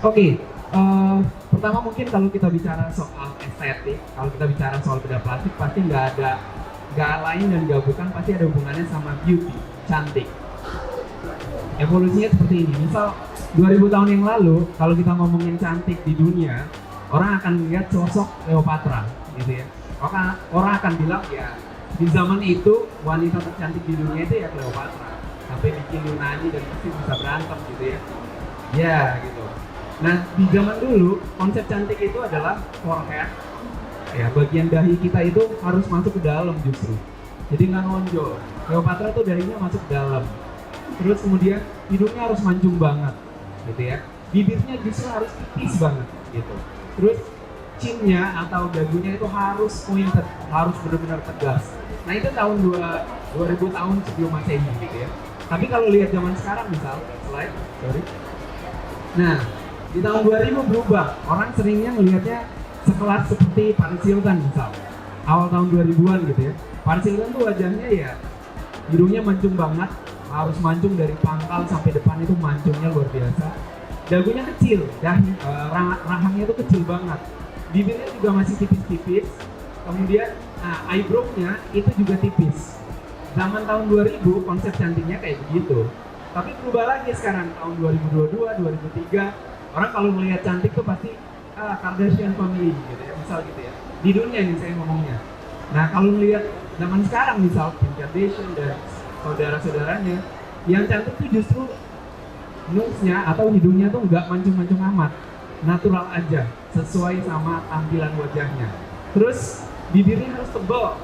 Oke, pertama mungkin kalau kita bicara soal estetik, kalau kita bicara soal bedah plastik pasti nggak lain dan nggak bukan pasti ada hubungannya sama beauty, cantik. Evolusinya seperti ini. Misal 2000 tahun yang lalu, kalau kita ngomongin cantik di dunia, orang akan melihat sosok Cleopatra, gitu ya. Orang akan bilang ya di zaman itu wanita tercantik di dunia itu ya Cleopatra. Sampai bikin Yunani dan Mesir bisa berantem gitu ya. Ya gitu. Nah di zaman dulu konsep cantik itu adalah forehead, ya bagian dahi kita itu harus masuk ke dalam justru. Jadi nggak nonjol. Cleopatra tuh dahinya masuk ke dalam. Terus kemudian hidungnya harus mancung banget, gitu ya. Bibirnya justru harus tipis banget, gitu. Terus chinnya atau dagunya itu harus pointed, harus benar-benar tegas. Nah itu tahun 2000 tahun sebelum Masehi, gitu ya. Tapi kalau lihat zaman sekarang misal, slide, sorry. Nah, di tahun 2000 berubah. Orang seringnya melihatnya sekelas seperti Paris Hilton misal. Awal tahun 2000-an gitu ya. Paris Hilton tuh wajahnya ya hidungnya mancung banget, harus mancung dari pangkal sampai depan itu mancungnya luar biasa. Dagunya kecil, rahangnya itu kecil banget. Bibirnya juga masih tipis-tipis. Kemudian, eyebrow-nya itu juga tipis. Zaman tahun 2000 konsep cantiknya kayak begitu. Tapi berubah lagi sekarang tahun 2022, 2003. Orang kalau melihat cantik tuh pasti Kardashian family gitu ya, misal gitu ya. Di dunia nih saya ngomongnya. Nah kalau melihat zaman sekarang misal Kim Kardashian dan saudara-saudaranya, yang cantik tuh justru nose-nya atau hidungnya tuh nggak mancung-mancung amat, natural aja, sesuai sama tampilan wajahnya. Terus bibirnya harus tebal,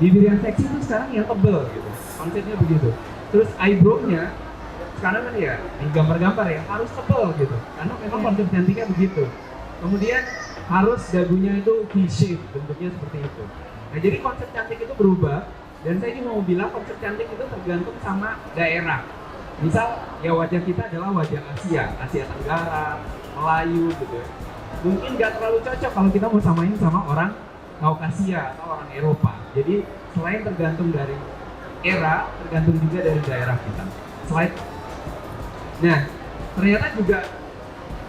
bibir yang seksi itu sekarang yang tebal gitu, konsepnya begitu. Terus eyebrow-nya sekarang kan ya di gambar-gambar ya harus tebal gitu, karena memang konsep cantiknya begitu. Kemudian harus dagunya itu V-shape, bentuknya seperti itu. Nah jadi konsep cantik itu berubah, dan saya juga mau bilang konsep cantik itu tergantung sama daerah. Misal ya wajah kita adalah wajah Asia Tenggara, Melayu gitu ya. Mungkin nggak terlalu cocok kalau kita mau samain sama orang Kaukasia atau orang Eropa. Jadi selain tergantung dari era, tergantung juga dari daerah kita. Slide. Nah, ternyata juga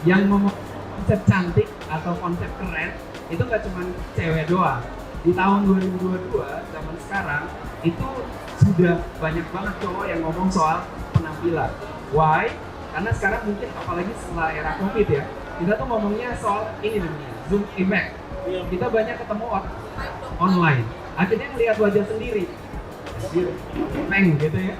yang konsep cantik atau konsep keren itu nggak cuma cewek doang. Di tahun 2022, zaman sekarang, itu sudah banyak banget cowok yang ngomong soal penampilan. Why? Karena sekarang mungkin apalagi setelah era COVID ya, kita tuh ngomongnya soal ini namanya Zoom effect. Kita banyak ketemu online. Akhirnya ngelihat wajah sendiri. Peng gitu ya.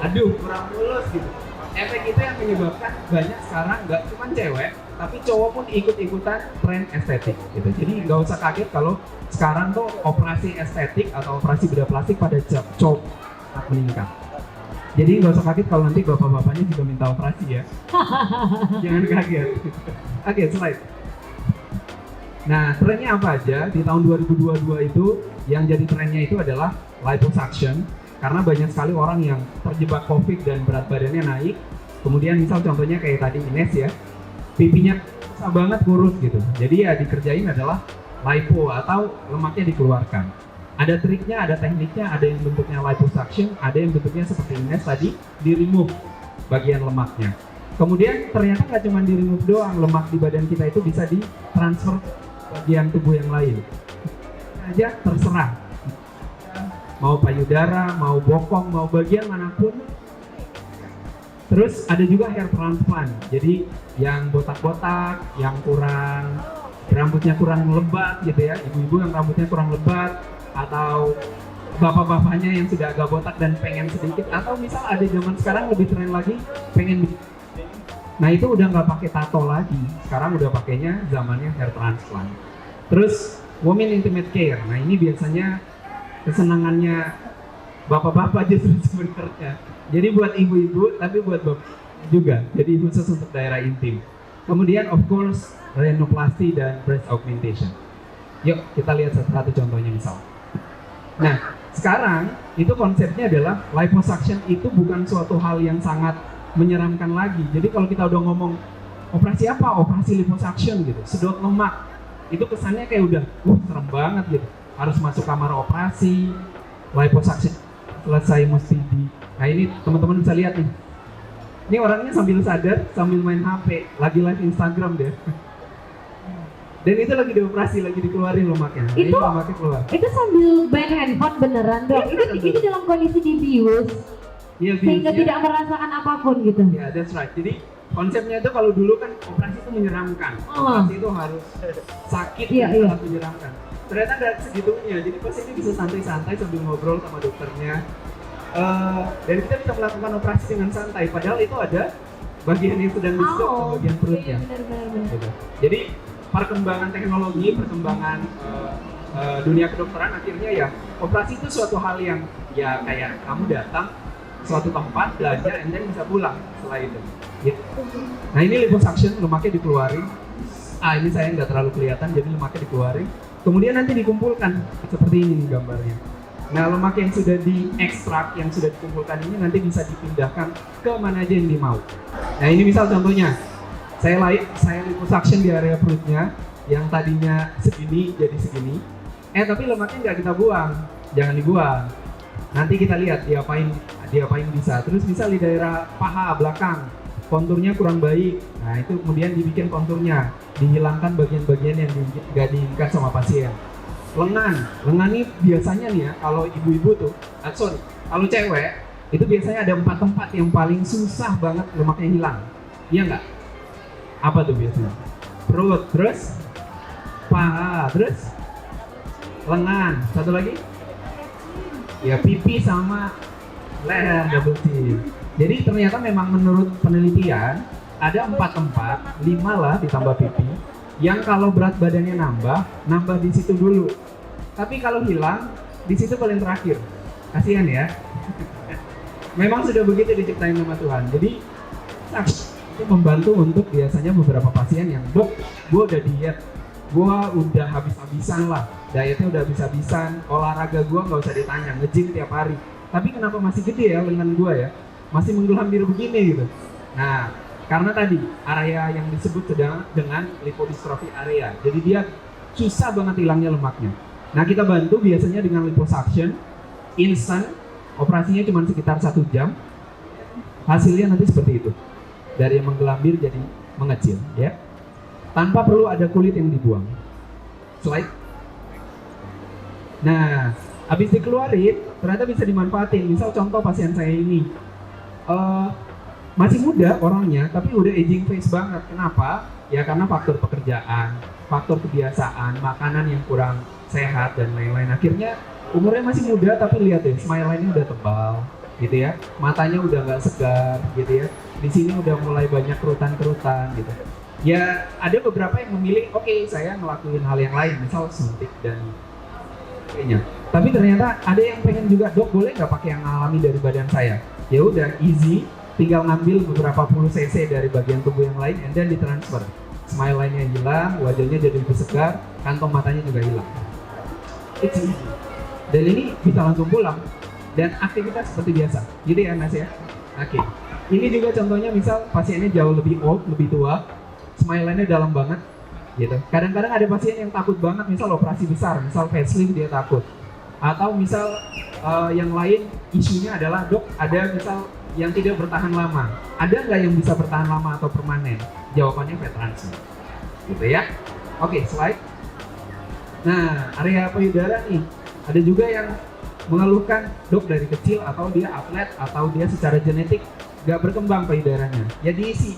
Aduh, kurang mulus gitu. Efek itu yang menyebabkan banyak sekarang nggak cuma cewek, tapi cowok pun ikut-ikutan tren estetik gitu. Jadi nggak usah kaget kalau sekarang tuh operasi estetik atau operasi bedah plastik pada cowok meningkat. Jadi nggak usah kaget kalau nanti bapak-bapaknya juga minta operasi ya. Jangan kaget. Oke, slide. Nah, trennya apa aja? Di tahun 2022 itu yang jadi trennya itu adalah liposuction. Karena banyak sekali orang yang terjebak COVID dan berat badannya naik. Kemudian misal contohnya kayak tadi Ines ya, pipinya susah banget kurus gitu. Jadi ya dikerjain adalah lipo atau lemaknya dikeluarkan. Ada triknya, ada tekniknya, ada yang bentuknya liposuction, ada yang bentuknya seperti Ines tadi, di-remove bagian lemaknya. Kemudian ternyata nggak cuma di-remove doang, lemak di badan kita itu bisa ditransfer bagian tubuh yang lain. Aja terserah. Mau payudara, mau bokong, mau bagian manapun. Terus ada juga hair transplant. Jadi yang botak-botak, yang rambutnya kurang lebat gitu ya, ibu-ibu yang rambutnya kurang lebat, atau bapak-bapaknya yang sudah agak botak dan pengen sedikit, atau misal ada zaman sekarang lebih tren lagi pengen. Nah itu udah nggak pakai tato lagi, sekarang udah pakainya zamannya hair transplant. Terus women intimate care. Nah ini biasanya kesenangannya bapak-bapak justru sebenarnya. Jadi buat ibu-ibu, tapi buat bapak juga. Jadi khusus untuk daerah intim. Kemudian of course rhinoplasty dan breast augmentation. Yuk kita lihat satu contohnya misal. Nah sekarang itu konsepnya adalah liposuction itu bukan suatu hal yang sangat menyeramkan lagi. Jadi kalau kita udah ngomong operasi apa? Operasi liposuction gitu, sedot lemak. Itu kesannya kayak udah, serem banget gitu. Harus masuk kamar operasi, liposuction selesai mesti di. Nah ini teman-teman bisa lihat nih, Ini orangnya sambil sadar, sambil main HP, lagi live Instagram dia. Dan itu lagi dioperasi, lagi dikeluarin lemaknya. Nah, ini lemaknya keluar. Itu sambil main handphone beneran dong. Itu dalam kondisi dibius. Iya, sehingga tidak merasakan apapun gitu. Ya, that's right. Jadi konsepnya itu kalau dulu kan operasi itu menyeramkan. Operasi itu harus sakit dan sangat menyeramkan. Ternyata nggak segitunya. Jadi pasien ini bisa santai-santai sambil ngobrol sama dokternya. Dan kita bisa melakukan operasi dengan santai. Padahal itu ada bagian yang sedang di-shock atau bagian perutnya. Gitu. Jadi perkembangan teknologi, perkembangan dunia kedokteran akhirnya ya operasi itu suatu hal yang ya kayak kamu datang suatu tempat, belajar, and then bisa pulang setelah itu. Gitu. Nah ini liposuction, lemaknya dikeluarin. Ini saya nggak terlalu kelihatan, jadi lemaknya dikeluarin. Kemudian nanti dikumpulkan seperti ini nih gambarnya. Nah lemak yang sudah diekstrak, yang sudah dikumpulkan ini nanti bisa dipindahkan ke mana aja yang dimau. Nah ini misal contohnya, saya liposuction di area perutnya, yang tadinya segini jadi segini. Tapi lemaknya nggak kita buang, jangan dibuang. Nanti kita lihat diapain bisa. Terus misal di daerah paha belakang, konturnya kurang baik. Nah itu kemudian dibikin konturnya, dihilangkan bagian-bagian yang nggak diinginkan sama pasien. Lengan ini biasanya nih ya, kalau ibu-ibu tuh, kalau cewek itu biasanya ada 4 tempat yang paling susah banget lemaknya hilang. Iya nggak? Apa tuh biasanya? Perut, terus paha, terus lengan. Satu lagi? Ya pipi sama leher, double chin. Jadi ternyata memang menurut penelitian ada 4 tempat, 5 lah ditambah pipi, yang kalau berat badannya nambah di situ dulu. Tapi kalau hilang di situ paling terakhir. Kasihan ya. Memang sudah begitu diciptain sama Tuhan. Jadi itu membantu untuk biasanya beberapa pasien yang dok, gue udah diet, gue udah habis-habisan lah, dietnya udah habis-habisan, olahraga gue nggak usah ditanya, nge-gym tiap hari. Tapi kenapa masih gede ya lengan gue ya? Masih menggelambir begini gitu. Nah, karena tadi area yang disebut dengan lipodystrophy area. Jadi dia susah banget hilangnya lemaknya. Nah, kita bantu biasanya dengan liposuction, instan, operasinya cuma sekitar 1 jam. Hasilnya nanti seperti itu. Dari yang menggelambir jadi mengecil, ya. Tanpa perlu ada kulit yang dibuang. Slide. Nah, habis dikeluarin, ternyata bisa dimanfaatin. Misal contoh pasien saya ini, masih muda orangnya, tapi udah aging face banget. Kenapa? Ya karena faktor pekerjaan, faktor kebiasaan, makanan yang kurang sehat dan lain-lain. Akhirnya umurnya masih muda, tapi lihat deh, smile line-nya udah tebal, gitu ya. Matanya udah nggak segar, gitu ya. Di sini udah mulai banyak kerutan-kerutan, gitu. Ya ada beberapa yang memilih, oke, saya ngelakuin hal yang lain, misal suntik dan kayaknya. Tapi ternyata ada yang pengen juga, dok boleh nggak pakai yang alami dari badan saya? Ya udah, easy, tinggal ngambil beberapa puluh cc dari bagian tubuh yang lain, and then ditransfer. Smile line-nya hilang, wajahnya jadi lebih segar, kantong matanya juga hilang. It's easy. Dan ini bisa langsung pulang dan aktivitas seperti biasa, gitu ya Mas ya. Oke. Ini juga contohnya misal pasiennya jauh lebih old, lebih tua, smile line-nya dalam banget, gitu. Kadang-kadang ada pasien yang takut banget, misal operasi besar, misal facelift dia takut. Atau misal yang lain isunya adalah dok, ada misal yang tidak bertahan lama. Ada nggak yang bisa bertahan lama atau permanen? Jawabannya veteransi, gitu ya. Oke, slide. Nah, area payudara nih, ada juga yang mengeluhkan dok dari kecil atau dia atlet atau dia secara genetik nggak berkembang payudaranya, ya diisi.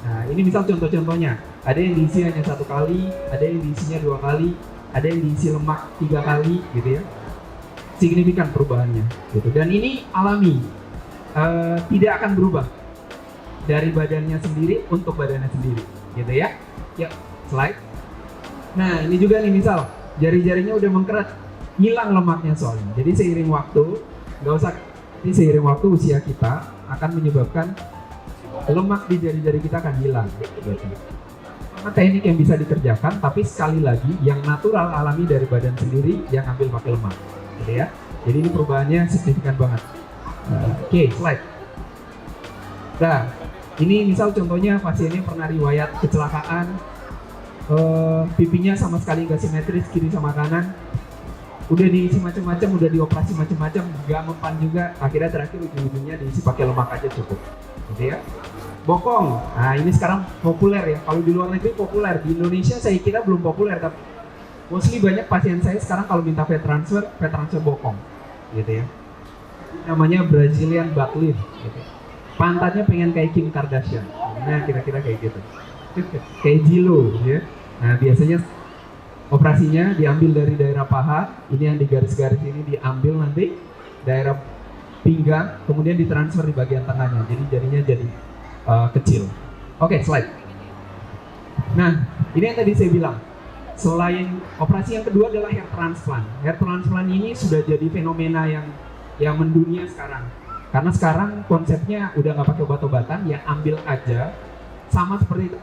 Nah, ini misal contoh-contohnya, ada yang diisi hanya 1 kali, ada yang diisinya 2 kali, ada yang diisi lemak 3 kali, gitu ya. Signifikan perubahannya, gitu. Dan ini alami, tidak akan berubah dari badannya sendiri untuk badannya sendiri, gitu ya. Yuk, slide. Nah, ini juga nih misal jari-jarinya udah mengkeret, hilang lemaknya soalnya. Jadi seiring waktu, seiring waktu usia kita akan menyebabkan lemak di jari-jari kita akan hilang. Karena teknik yang bisa dikerjakan, tapi sekali lagi yang natural alami dari badan sendiri yang ambil pakai lemak, gitu ya. Jadi ini perubahannya signifikan banget. Oke, slide. Nah, ini misal contohnya pasiennya pernah riwayat kecelakaan, pipinya sama sekali nggak simetris kiri sama kanan, udah diisi macam-macam, udah dioperasi macam-macam, nggak mempan juga. Akhirnya terakhir ujung-ujungnya diisi pakai lemak aja cukup. gitu ya. Bokong, nah ini sekarang populer ya. Kalau di luar negeri populer, di Indonesia saya kira belum populer, tapi mostly banyak pasien saya sekarang kalau minta fat transfer bokong, gitu ya. Namanya Brazilian butt lift, gitu. Pantatnya pengen kayak Kim Kardashian, nah kira-kira kayak gitu, kayak Jilo, ya. Nah biasanya operasinya diambil dari daerah paha, ini yang di garis-garis ini diambil nanti daerah pinggang, kemudian ditransfer di bagian tengahnya, jadi jadinya jadi kecil. Oke, slide. Nah, ini yang tadi saya bilang. Selain operasi yang kedua adalah hair transplant. Hair transplant ini sudah jadi fenomena yang mendunia sekarang. Karena sekarang konsepnya udah nggak pakai obat-obatan, ya ambil aja, sama seperti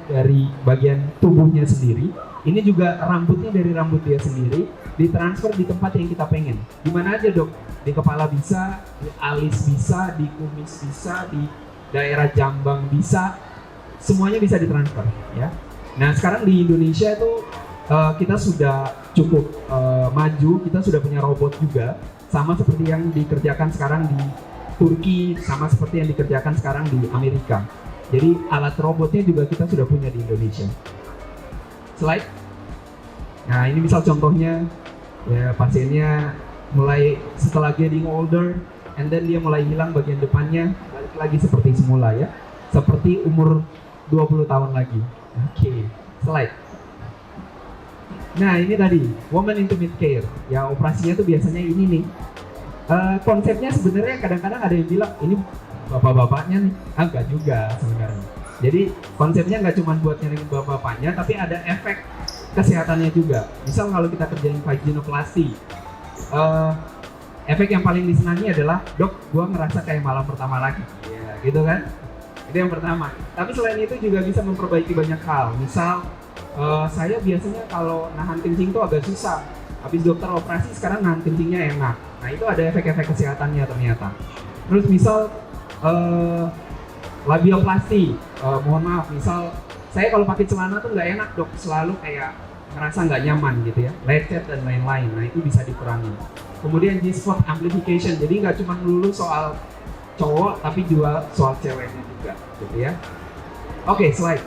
dari bagian tubuhnya sendiri. Ini juga rambutnya dari rambut dia sendiri, ditransfer di tempat yang kita pengen. Di mana aja dok? Di kepala bisa, di alis bisa, di kumis bisa, di daerah jambang bisa, semuanya bisa ditransfer ya. Nah sekarang di Indonesia itu kita sudah cukup maju, kita sudah punya robot juga, sama seperti yang dikerjakan sekarang di Turki, sama seperti yang dikerjakan sekarang di Amerika. Jadi alat robotnya juga kita sudah punya di Indonesia. Slide. Nah ini misal contohnya ya, pasiennya mulai setelah getting older, and then dia mulai hilang bagian depannya, balik lagi seperti semula ya, seperti umur 20 tahun lagi. Oke, slide. Nah ini tadi woman intimate care, ya operasinya tuh biasanya ini nih. Konsepnya sebenarnya kadang-kadang ada yang bilang ini bapak-bapaknya nih, enggak juga sebenarnya. Jadi konsepnya nggak cuma buat nyari bapak-bapaknya, tapi ada efek kesehatannya juga. Misal kalau kita kerjain vaginoplasty, efek yang paling disenangi adalah, dok, gua ngerasa kayak malam pertama lagi, ya, gitu kan? Itu yang pertama. Tapi selain itu juga bisa memperbaiki banyak hal. Misal, saya biasanya kalau nahan kencing tuh agak susah. Habis dokter operasi sekarang nahan kencingnya enak. Nah itu ada efek-efek kesehatannya ternyata. Terus misal labioplasti, mohon maaf, misal saya kalau pakai celana tuh nggak enak dok, selalu kayak ngerasa nggak nyaman gitu ya, lecet dan lain-lain. Nah itu bisa dikurangi. Kemudian G-spot amplification, jadi nggak cuma dulu soal cowok tapi juga soal ceweknya juga gitu ya. Oke, slide.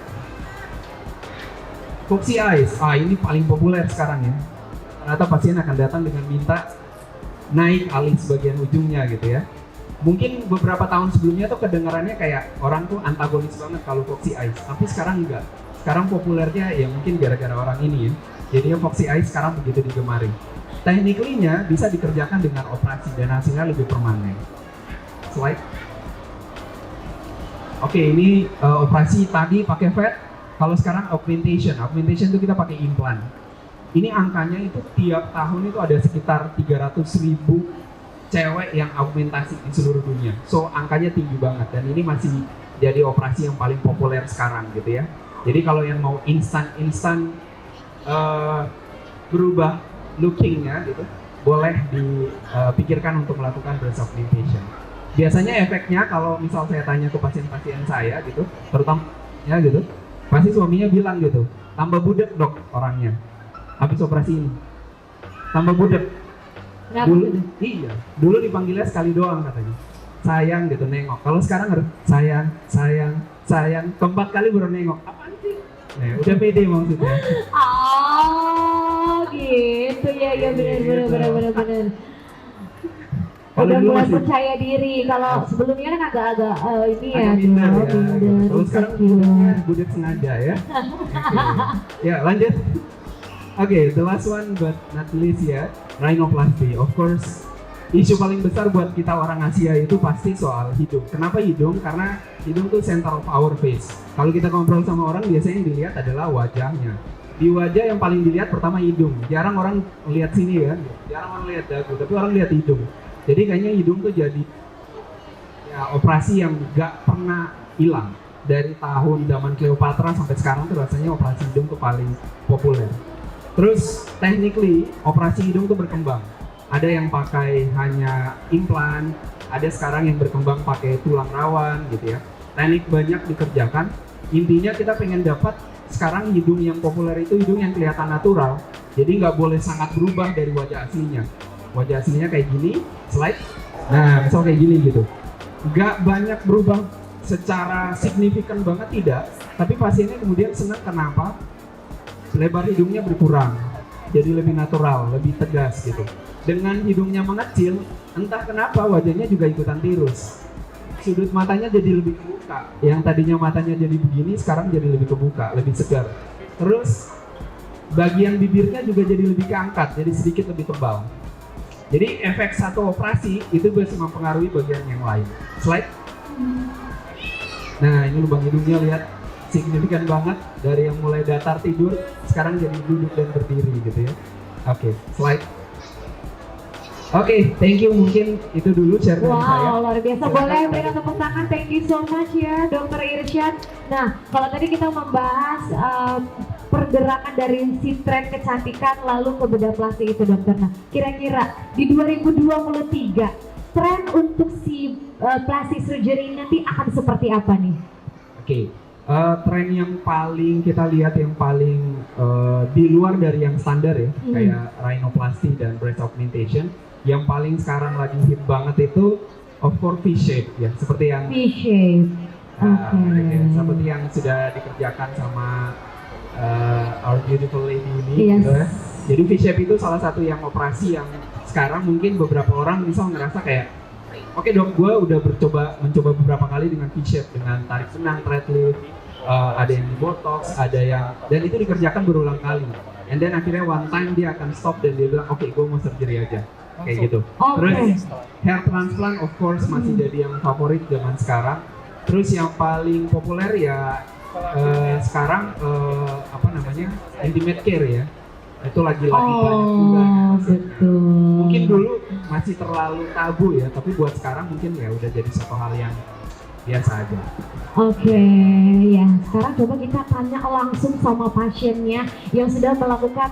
Foxy eyes, ini paling populer sekarang ya. Ternyata pasien akan datang dengan minta naik alis bagian ujungnya gitu ya. Mungkin beberapa tahun sebelumnya tuh kedengarannya kayak orang tuh antagonis banget kalau foxy eyes, tapi sekarang enggak. Sekarang populernya ya mungkin gara-gara orang ini ya. Jadinya foxy eyes sekarang begitu digemari. Technically-nya bisa dikerjakan dengan operasi dan hasilnya lebih permanen. Slide. Oke, ini operasi tadi pakai fat. Kalau sekarang augmentation itu kita pakai implan. Ini angkanya itu tiap tahun itu ada sekitar 300.000 cewek yang augmentasi di seluruh dunia. So angkanya tinggi banget dan ini masih jadi operasi yang paling populer sekarang gitu ya. Jadi kalau yang mau instan berubah lookingnya gitu, boleh dipikirkan untuk melakukan breast augmentation. Biasanya efeknya kalau misal saya tanya ke pasien-pasien saya gitu, terutama ya gitu, pasti suaminya bilang gitu, tambah budek dok orangnya habis operasi ini, tambah budek. Dulu dipanggilnya sekali doang katanya, sayang gitu nengok. Kalau sekarang harus sayang, keempat kali baru nengok. Apaan sih? Nah, udah pede maksudnya. Oh gitu ya benar. Udah mulai percaya diri. Kalau sebelumnya kan agak-agak ini ya. Kalau sekarang budek sengaja ya. Ya lanjut. Oke, the last one but not least ya, rhinoplasty. Of course, isu paling besar buat kita orang Asia itu pasti soal hidung. Kenapa hidung? Karena hidung tuh center of our face. Kalau kita ngobrol sama orang, biasanya yang dilihat adalah wajahnya. Di wajah yang paling dilihat pertama hidung. Jarang orang lihat sini kan, jarang orang lihat dagu, tapi orang lihat hidung. Jadi kayaknya hidung tuh jadi ya, operasi yang gak pernah hilang. Dari tahun zaman Cleopatra sampai sekarang tuh rasanya operasi hidung tuh paling populer. Terus technically operasi hidung tuh berkembang. Ada yang pakai hanya implan, ada sekarang yang berkembang pakai tulang rawan gitu ya. Teknik banyak dikerjakan. Intinya kita pengen dapat sekarang hidung yang populer itu hidung yang kelihatan natural. Jadi nggak boleh sangat berubah dari wajah aslinya. Wajah aslinya kayak gini, slide. Nah, misal kayak gini gitu. Nggak banyak berubah secara signifikan banget tidak, tapi pasiennya kemudian senang kenapa? Lebar hidungnya berkurang, jadi lebih natural, lebih tegas gitu. Dengan hidungnya mengecil, entah kenapa wajahnya juga ikutan tirus. Sudut matanya jadi lebih kebuka. Yang tadinya matanya jadi begini, sekarang jadi lebih kebuka, lebih segar. Terus bagian bibirnya juga jadi lebih keangkat, jadi sedikit lebih tebal. Jadi efek satu operasi itu bisa mempengaruhi bagian yang lain. Slide. Nah, ini lubang hidungnya lihat signifikan banget dari yang mulai datar tidur sekarang jadi duduk dan berdiri gitu ya. Oke, slide. Oke, thank you, mungkin itu dulu share dari saya. Wow, luar biasa. Boleh berikan tepuk tangan, thank you so much ya Dr. Irsyad. Nah, kalau tadi kita membahas pergerakan dari si tren kecantikan lalu ke bedah plastik itu dokter. Nah, kira-kira di 2023 tren untuk si plastic surgery nanti akan seperti apa nih? Oke, tren yang paling kita lihat yang paling di luar dari yang standar ya, kayak rhinoplasty dan breast augmentation, yang paling sekarang lagi hit banget itu of course V-shape ya, seperti yang V-shape. seperti yang sudah dikerjakan sama our beautiful lady ini. Yes. Gitu ya. Jadi V-shape itu salah satu yang operasi yang sekarang mungkin beberapa orang misal ngerasa kayak oke dok, gue udah mencoba beberapa kali dengan V-shape, dengan tarik benang, thread lift, ada yang di botox, ada yang, dan itu dikerjakan berulang kali. And then akhirnya one time dia akan stop dan dia bilang oke, gue mau surgery aja, kayak gitu. Terus hair transplant of course masih jadi yang favorit zaman sekarang. Terus yang paling populer ya sekarang apa namanya, intimate care ya, itu lagi banyak juga. Betul. Mungkin dulu masih terlalu tabu ya, tapi buat sekarang mungkin ya udah jadi satu hal yang biasa aja. Oke, ya sekarang coba kita tanya langsung sama pasiennya yang sudah melakukan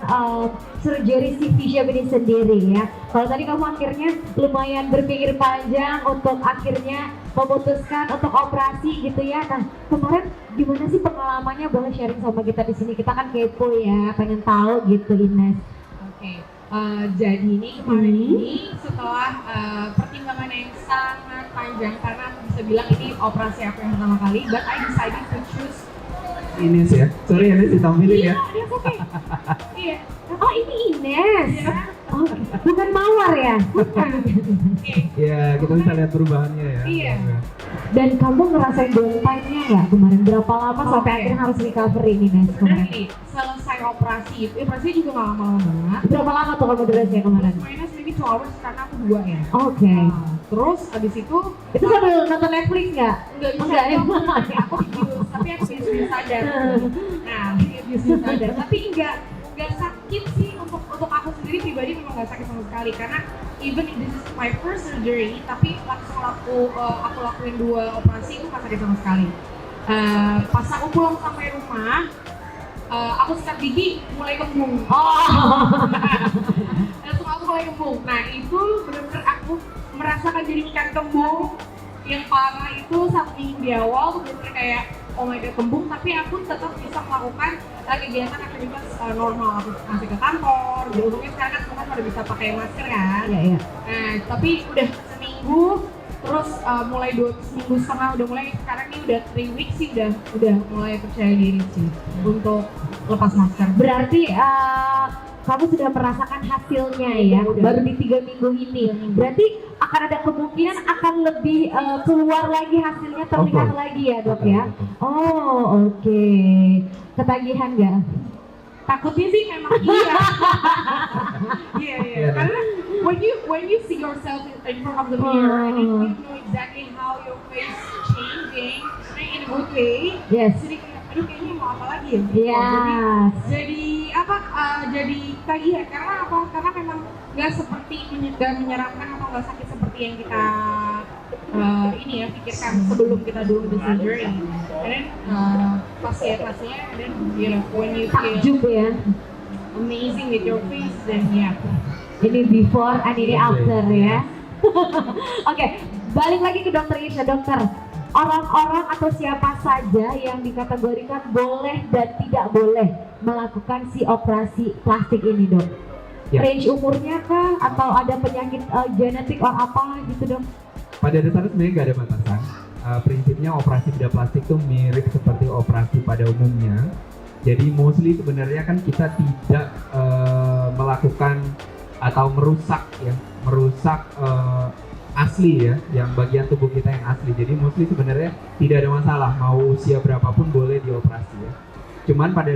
surgery si V-shape ini sendiri ya. Kalau tadi kamu akhirnya lumayan berpikir panjang untuk akhirnya memutuskan untuk operasi gitu ya. Nah kemarin gimana sih pengalamannya? Boleh sharing sama kita di sini. Kita kan kepo ya, pengen tahu gitu Ines. Oke. Jadi ini kemarin ini setelah pertimbangan yang sangat panjang, karena aku bisa bilang ini operasi aku yang pertama kali, but I decided to choose Ines ya, sorry Ines ditampilin ya. Iya, oke. Iya. Oh ini Ines. Iya. Oh, bukan Mawar ya? Ya kita bisa lihat perubahannya ya. Iya. Dan kamu ngerasain downtime-nya nggak kemarin? Berapa lama sampai akhirnya harus recovery nih Nes Sebenarnya kemarin? gini, selesai operasi itu, operasi juga nggak lama-lama banget. Berapa lama tuh kamu durasinya kemarin? Minus maybe 2 hours karena aku 2 ya. Oke. Terus abis itu Itu sambil nonton Netflix nggak? nggak bisa Enggak ya? aku bius, tapi aku bius sadar. Nah, bius sadar. Tapi nggak sakit sih, untuk aku sendiri pribadi memang nggak sakit sama sekali, karena even if this is my first surgery, tapi langsung aku lakuin 2 operasi itu nggak sakit sama sekali. Pas aku pulang sampai rumah, aku sikat gigi mulai kembung. Langsung aku mulai kembung. Nah itu benar-benar aku merasakan jadi ikan kembung yang parah itu 1 minggu di awal tuh benar-benar kayak oh my god kembung, tapi aku tetap bisa melakukan kegiatan aktivitas normal. Aku masih ke kantor, jadi untungnya sekarang kan semua udah bisa pakai masker kan. Iya. Nah tapi udah seminggu, terus mulai 2 minggu setengah udah mulai, sekarang ini udah 3 weeks sih udah mulai percaya diri sih untuk lepas masker. Berarti kamu sudah merasakan hasilnya ya, baru di 3 minggu ini. Berarti akan ada kemungkinan akan lebih keluar lagi hasilnya, terlihat lagi ya dok ya? Oh oke. Ketagihan nggak? Takutnya sih memang iya. Iya. Karena when you see yourself in front of the mirror and you know exactly how your face changing in a good way. Yes. Jadi kayak aduh kayaknya mau apa lagi ya? Yes. Jadi apa? Jadi ketagihan karena apa? Karena memang nggak seperti nggak menyeramkan atau nggak sakit seperti yang kita ini ya pikirkan sebelum kita do the surgery. And then pas lihat hasilnya, then you know when you feel Takjub ya. amazing with your face, then yeah. Ini before and ini after ya. Oke, balik lagi ke dokter Isha. Dokter, orang-orang atau siapa saja yang dikategorikan boleh dan tidak boleh melakukan si operasi plastik ini dok? Ya. Range umurnya kah? Atau ada penyakit genetik atau apa gitu dok? Pada dasarnya sebenarnya nggak ada batasan. prinsipnya operasi bedah plastik itu mirip seperti operasi pada umumnya. Jadi mostly sebenarnya kan kita tidak melakukan atau merusak asli ya, yang bagian tubuh kita yang asli. Jadi mostly sebenarnya tidak ada masalah, mau usia berapapun boleh dioperasi ya. Cuman pada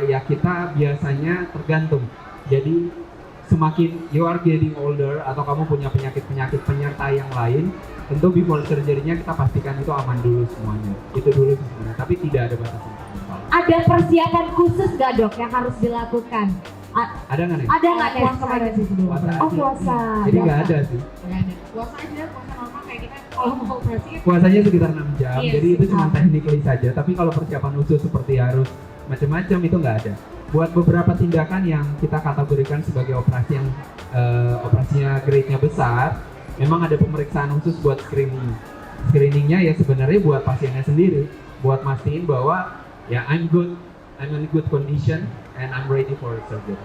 ya kita biasanya tergantung. Jadi semakin you are getting older atau kamu punya penyakit-penyakit penyerta yang lain, tentu before surgery-nya kita pastikan itu aman dulu semuanya. Itu dulu sih sebenarnya, tapi tidak ada batasan. Ada persiapan khusus gak dok yang harus dilakukan? Ada nggak nih? Ada nggak nih? Puasa aja sih sebelum. Puasa Oh aja. puasa. Jadi nggak ada sih. Nggak ada. Puasa aja, puasa normal kayak kita kalau mau operasi. Puasanya sekitar 6 jam, Iya, jadi itu cuma sekitar. technically saja. Tapi kalau persiapan khusus seperti harus macam-macam itu nggak ada. Buat beberapa tindakan yang kita kategorikan sebagai operasi yang operasinya grade-nya besar, memang ada pemeriksaan khusus buat screening. Screeningnya ya sebenarnya buat pasiennya sendiri, buat mastiin bahwa ya I'm in good condition and I'm ready for surgery.